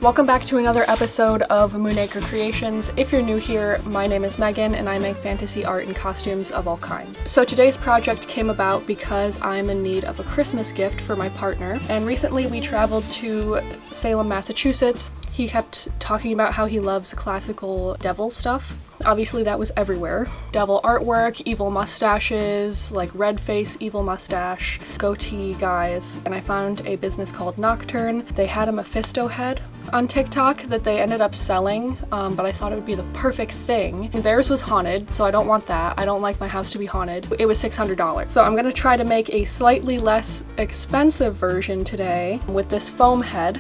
Welcome back to another episode of Moonacre Creations. If you're new here, my name is Megan and I make fantasy art and costumes of all kinds. So today's project came about because I'm in need of a Christmas gift for my partner, and recently we traveled to Salem, Massachusetts. He kept talking about how he loves classical devil stuff. Obviously that was everywhere. Devil artwork, evil mustaches, like red face, evil mustache, goatee guys. And I found a business called Nocturne. They had a Mephisto head on TikTok that they ended up selling, but I thought it would be the perfect thing. And theirs was haunted, so I don't want that. I don't like my house to be haunted. It was $600. So I'm gonna try to make a slightly less expensive version today with this foam head.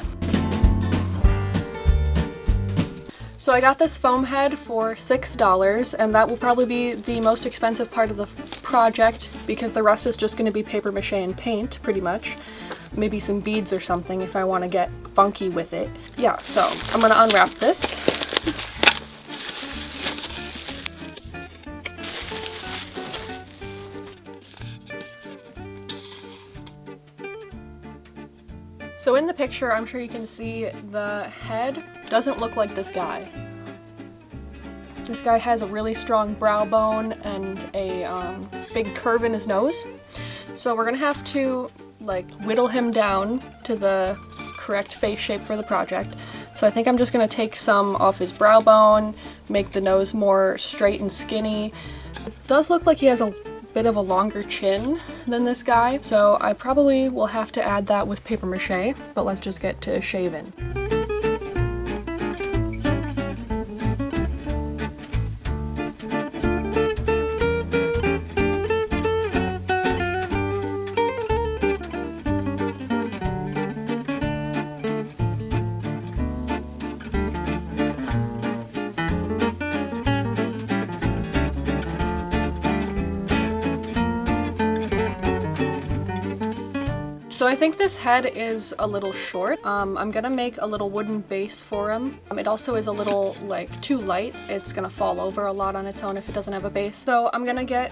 So I got this foam head for $6, and that will probably be the most expensive part of the project because the rest is just going to be paper mache and paint, pretty much. Maybe some beads or something if I want to get funky with it. Yeah, so I'm going to unwrap this. So in the picture, I'm sure you can see the head doesn't look like this guy. This guy has a really strong brow bone and a big curve in his nose. So we're gonna have to like whittle him down to the correct face shape for the project. So I think I'm just gonna take some off his brow bone, make the nose more straight and skinny. It does look like he has a bit of a longer chin than this guy, so I probably will have to add that with paper mache, but let's just get to shaving. So I think this head is a little short. I'm gonna make a little wooden base for him. It also is a little like too light. It's gonna fall over a lot on its own if it doesn't have a base. So I'm gonna get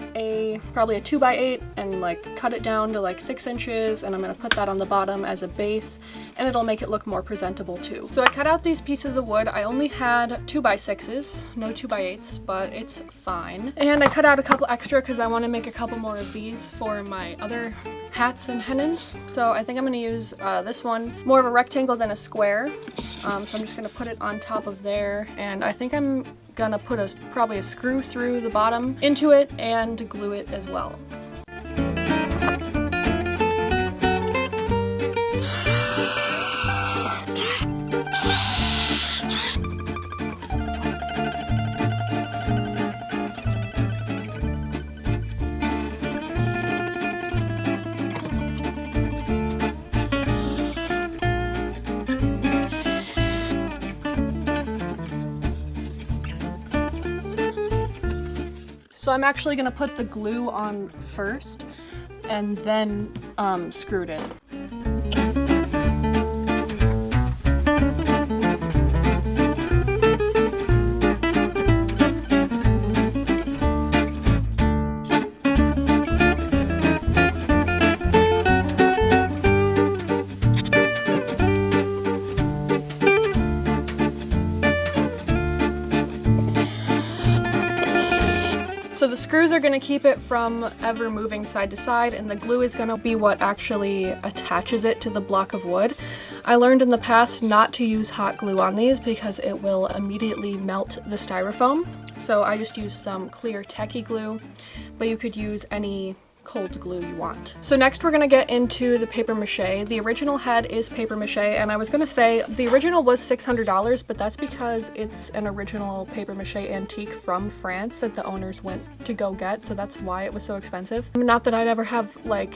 probably a 2x8 and like cut it down to like 6 inches, and I'm gonna put that on the bottom as a base, and it'll make it look more presentable too. So I cut out these pieces of wood. I only had 2x6s, no 2x8s, but it's fine. And I cut out a couple extra because I want to make a couple more of these for my other hats and pennants. So I think I'm going to use this one, more of a rectangle than a square. So I'm just going to put it on top of there, and I think I'm going to put probably a screw through the bottom into it and glue it as well. So I'm actually going to put the glue on first and then screw it in. So the screws are going to keep it from ever moving side to side, and the glue is going to be what actually attaches it to the block of wood. I learned in the past not to use hot glue on these because it will immediately melt the styrofoam. So I just used some clear techie glue, but you could use any cold glue you want. So next we're gonna get into the paper mache. The original head is paper mache, and I was gonna say the original was $600, but that's because it's an original paper mache antique from France that the owners went to go get, so that's why it was so expensive. Not that I'd ever have like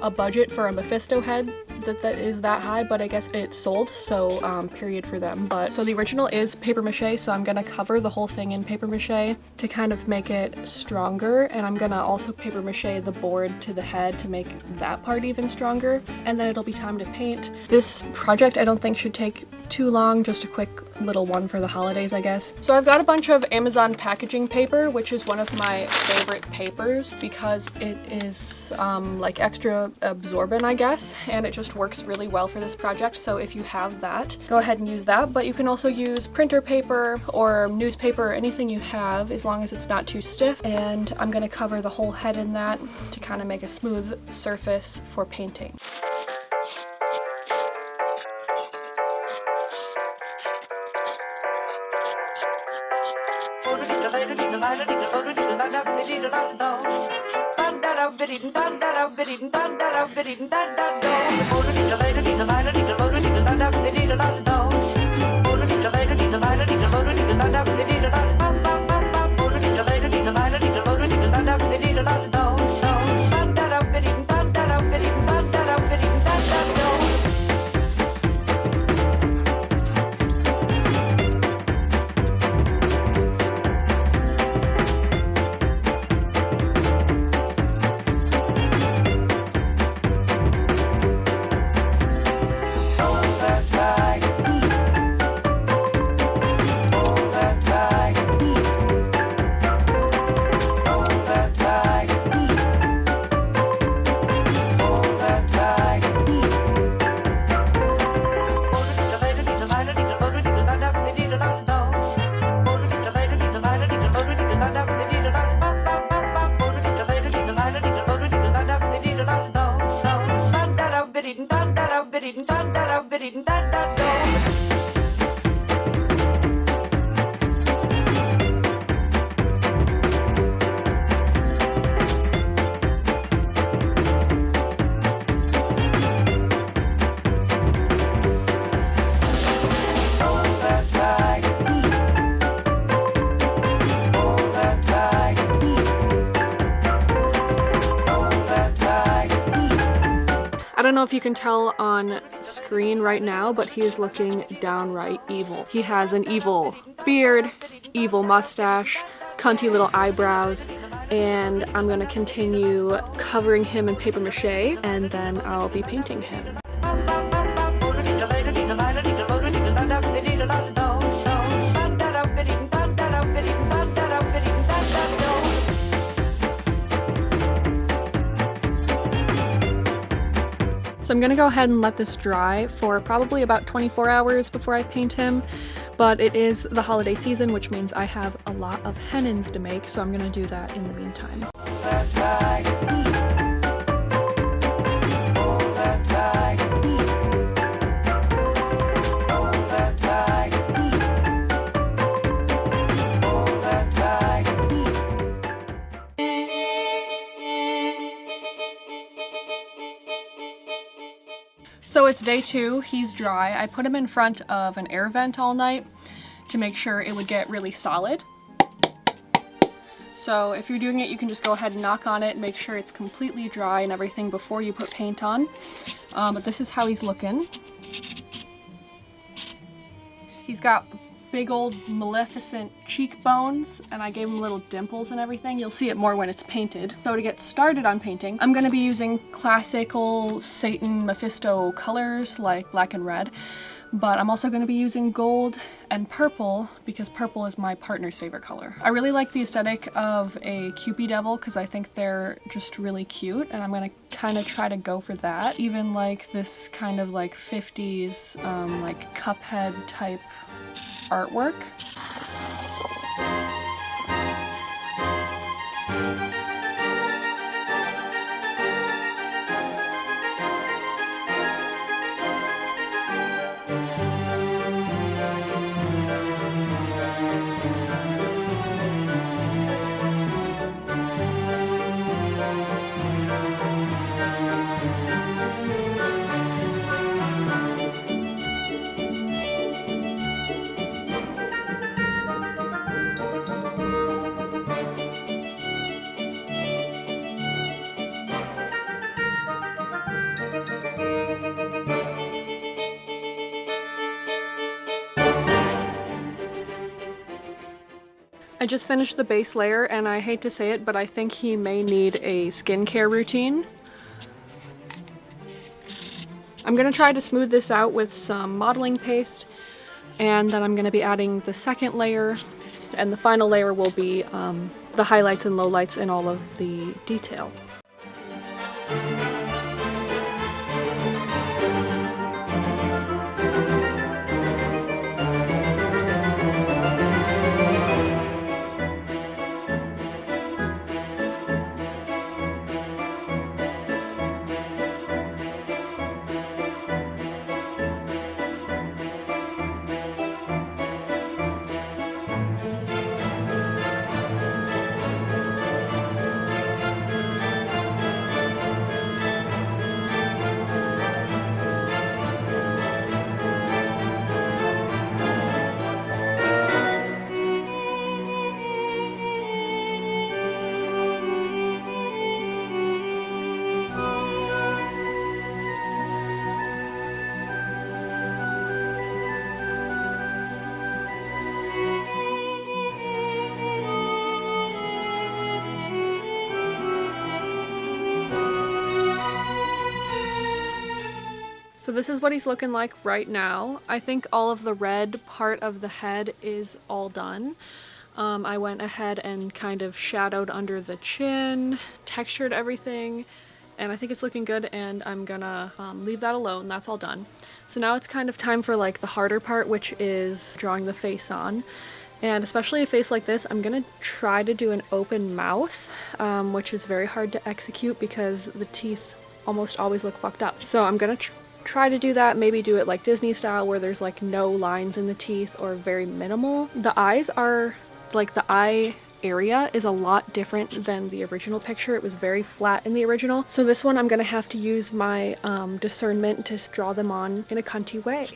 a budget for a Mephisto head that is that high, but I guess it sold, so period for them. But so the original is paper mache, so I'm gonna cover the whole thing in paper mache to kind of make it stronger, and I'm gonna also paper mache the board to the head to make that part even stronger, and then it'll be time to paint. This project I don't think should take too long, just a quick little one for the holidays, I guess. So I've got a bunch of Amazon packaging paper, which is one of my favorite papers because it is like extra absorbent, I guess, and it just works really well for this project. So if you have that, go ahead and use that, but you can also use printer paper or newspaper or anything you have, as long as it's not too stiff. And I'm going to cover the whole head in that to kind of make a smooth surface for painting. I don't know if you can tell on screen right now, but he is looking downright evil. He has an evil beard, evil mustache, cunty little eyebrows, and I'm gonna continue covering him in paper mache, and then I'll be painting him. So I'm gonna go ahead and let this dry for probably about 24 hours before I paint him, but it is the holiday season, which means I have a lot of hennins to make, so I'm gonna do that in the meantime. So it's day 2, he's dry. I put him in front of an air vent all night to make sure it would get really solid. So if you're doing it, you can just go ahead and knock on it, make sure it's completely dry and everything before you put paint on. But this is how he's looking. He's got big old maleficent cheekbones, and I gave him little dimples and everything. You'll see it more when it's painted. So to get started on painting, I'm going to be using classical Satan Mephisto colors like black and red, but I'm also going to be using gold and purple because purple is my partner's favorite color. I really like the aesthetic of a Cupid devil because I think they're just really cute, and I'm going to kind of try to go for that. Even like this kind of like 50s like Cuphead type artwork. I just finished the base layer, and I hate to say it, but I think he may need a skincare routine. I'm gonna try to smooth this out with some modeling paste and then I'm going to be adding the second layer, and the final layer will be the highlights and lowlights and all of the detail. So this is what he's looking like right now. I think all of the red part of the head is all done. I went ahead and kind of shadowed under the chin, textured everything, and I think it's looking good, and I'm gonna leave that alone. That's all done. So now it's kind of time for like the harder part, which is drawing the face on. And especially a face like this, I'm gonna try to do an open mouth, which is very hard to execute because the teeth almost always look fucked up. So I'm gonna try to do that, maybe do it like Disney style where there's like no lines in the teeth or very minimal. The eyes are, like the eye area is a lot different than the original picture. It was very flat in the original. So this one I'm gonna have to use my discernment to draw them on in a cunty way.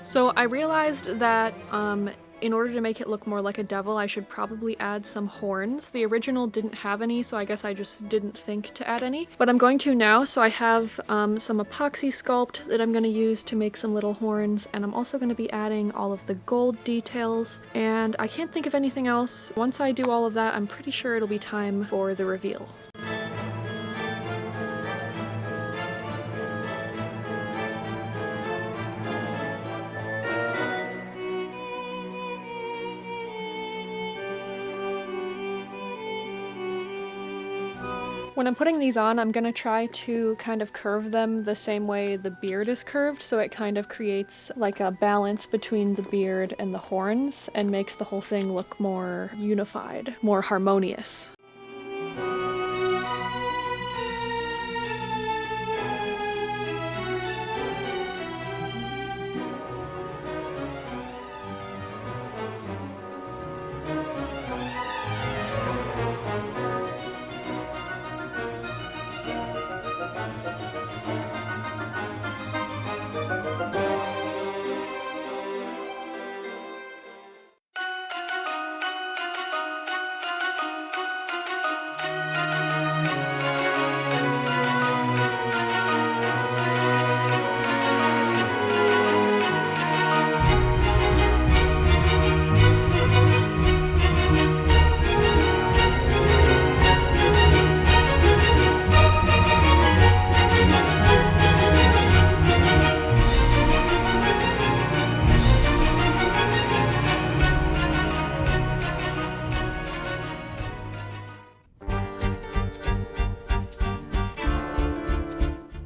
So I realized that in order to make it look more like a devil, I should probably add some horns. The original didn't have any, so I guess I just didn't think to add any. But I'm going to now, so I have some epoxy sculpt that I'm going to use to make some little horns, and I'm also going to be adding all of the gold details, and I can't think of anything else. Once I do all of that, I'm pretty sure it'll be time for the reveal. When I'm putting these on, I'm gonna try to kind of curve them the same way the beard is curved, so it kind of creates like a balance between the beard and the horns and makes the whole thing look more unified, more harmonious.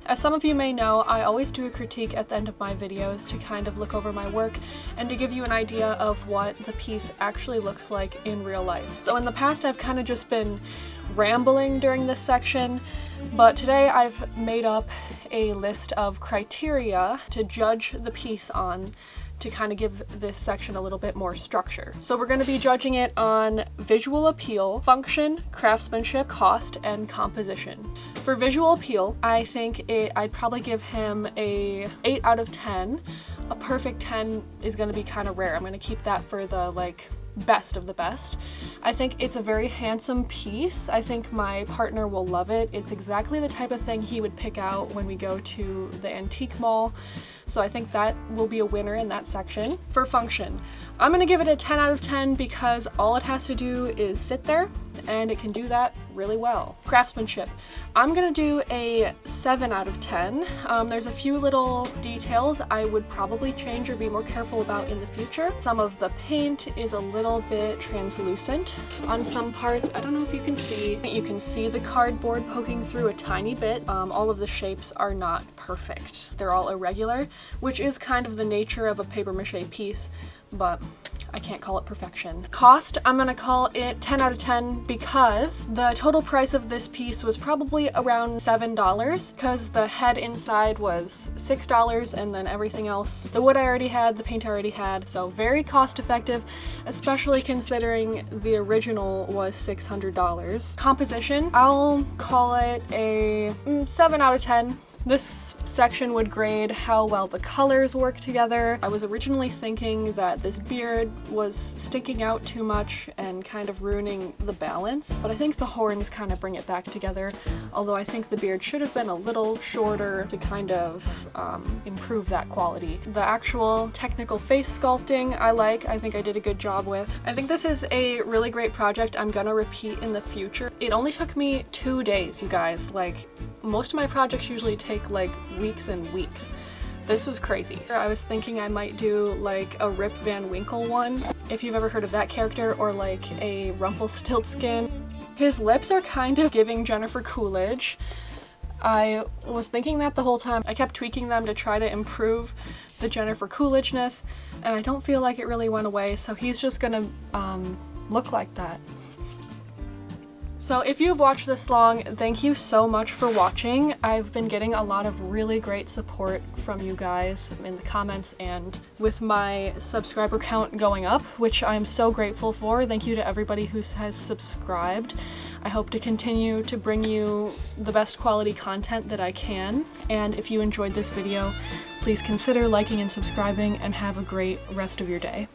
As some of you may know, I always do a critique at the end of my videos to kind of look over my work and to give you an idea of what the piece actually looks like in real life. So in the past I've kind of just been rambling during this section, but today I've made up a list of criteria to judge the piece on to kind of give this section a little bit more structure. So we're going to be judging it on visual appeal, function, craftsmanship, cost, and composition. For visual appeal, I think I'd probably give him a 8 out of 10. A perfect 10 is going to be kind of rare. I'm going to keep that for the best of the best. I think it's a very handsome piece. I think my partner will love it. It's exactly the type of thing he would pick out when we go to the antique mall. So I think that will be a winner in that section. For function, I'm gonna give it a 10 out of 10 because all it has to do is sit there and it can do that really well. Craftsmanship, I'm gonna do a 7 out of 10. There's a few little details I would probably change or be more careful about in the future. Some of the paint is a little bit translucent on some parts. I don't know if you can see the cardboard poking through a tiny bit. All of the shapes are not perfect. They're all irregular, which is kind of the nature of a paper mache piece, but I can't call it perfection. Cost, I'm gonna call it 10 out of 10 because the total price of this piece was probably around $7 because the head inside was $6 and then everything else, the wood I already had, the paint I already had, so very cost effective, especially considering the original was $600. Composition, I'll call it a 7 out of 10. This section would grade how well the colors work together. I was originally thinking that this beard was sticking out too much and kind of ruining the balance, but I think the horns kind of bring it back together, although I think the beard should have been a little shorter to kind of improve that quality. The actual technical face sculpting I think I did a good job with. I think this is a really great project I'm gonna repeat in the future. It only took me 2 days, you guys. Most of my projects usually take weeks and weeks. This was crazy. I was thinking I might do a Rip Van Winkle one, if you've ever heard of that character, or a Rumpelstiltskin. His lips are kind of giving Jennifer Coolidge. I was thinking that the whole time. I kept tweaking them to try to improve the Jennifer Coolidge-ness, and I don't feel like it really went away, so he's just gonna look like that. So if you've watched this long, thank you so much for watching. I've been getting a lot of really great support from you guys in the comments and with my subscriber count going up, which I'm so grateful for. Thank you to everybody who has subscribed. I hope to continue to bring you the best quality content that I can. And if you enjoyed this video, please consider liking and subscribing and have a great rest of your day.